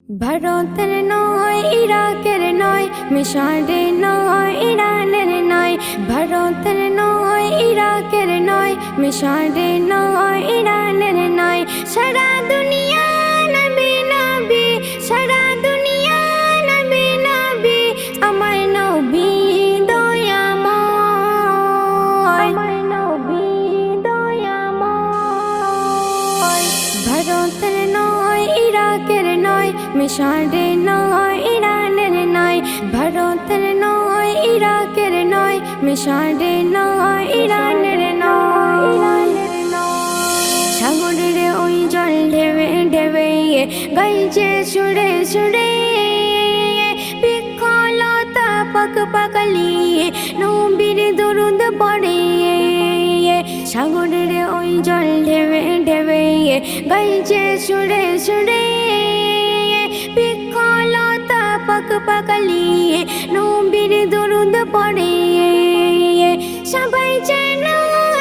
ভারতের নয়, ইরাকের নয়, মিশরের নয়, ইরানের নয়। ভারতের নয়, ইরাকের নয়, মিশরের নয়, ইরানের নয়। সারা দুনিয়া নবী নবী, সারা দুনিয়া নবী নবী, আমার নবী দয়াময়, আমার নবী দয়াময়। ভারতের নয়, ইরাকের নয়, মিশরের নয়, ইরানের নয়। ভারতের নয়, ইরাকের নয়, মিশরের নয়, ইরানের নয়। সাগরের ওই জল ঢেবে ঢেবে গাইছে সুরে সুরে, বিক্ষলতা পাক পাকালিয়ে নবীর দরুদ পড়ে। সাগরের ওই জল ঢেবে ঢেবে গাইছে সুরে সুরে, বিক্ষলতা পাক পাকালিয়ে নবীর দরুদ পড়ে। সবাই যেন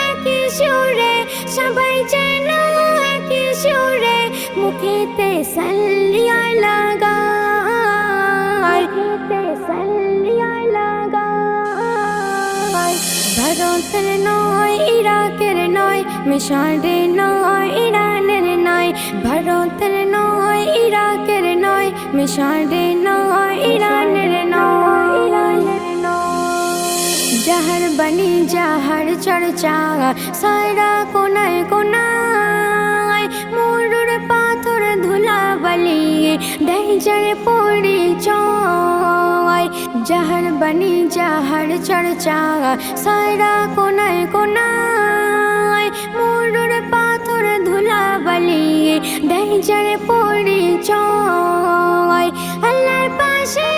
একই সুরে, সবাই যেন একই সুরে, মুখেতে সাল্লিয়া লাগায়, মুখেতে সাল্লিয়া লাগায়। ভারতের নয়, ইরাকের নয়, মিশরের নয়, ইরানের নয়। ভারতের নয়, ইরাকের নয়, মিশরের নয়, ইরানের নয়। যাহার বাণী যাহার চর্চা সারা কোনায় কোনায়, মরুর পাথর ধুলা বালিয়ে দেয় যার পরিচয়। যাহার বাণী যাহার চর্চা সারা কোনায় কোনায়, মরুর পাথর ধুলা বালিয়ে দেয় যার পরিচয়। আল্লাহর পাশে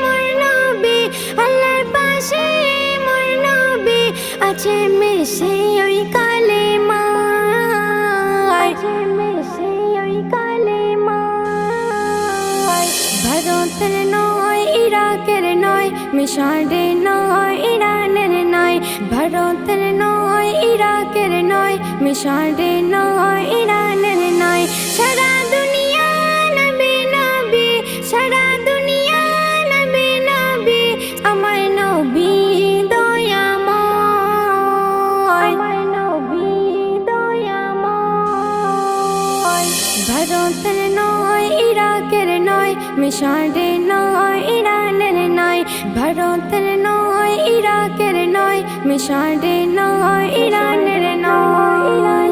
মোর নবী, আল্লাহর পাশে মোর নবী, আছে মিশে ওই কালেমা, আছে মিশে ওই কালেমা। ভারতের নয়, ইরাকের নয়, মিশরের নয়, ইরানের নয়। ভারতের নয়, ইরাকের নয়, মিশরের নয়, ইরানের নয়। সারা দুনিয়া নবী নবী, সারা দুনিয়া নবী নবী, আমার নবী দয়াময়, আমার নবী দয়াময়। ভারতের নয়, ইরাকের নয়, মিশরের নয়, ইরানের নয়। ভারতের নয়, ইরাকের নয়, মিশরের নয়, ইরানের নয়।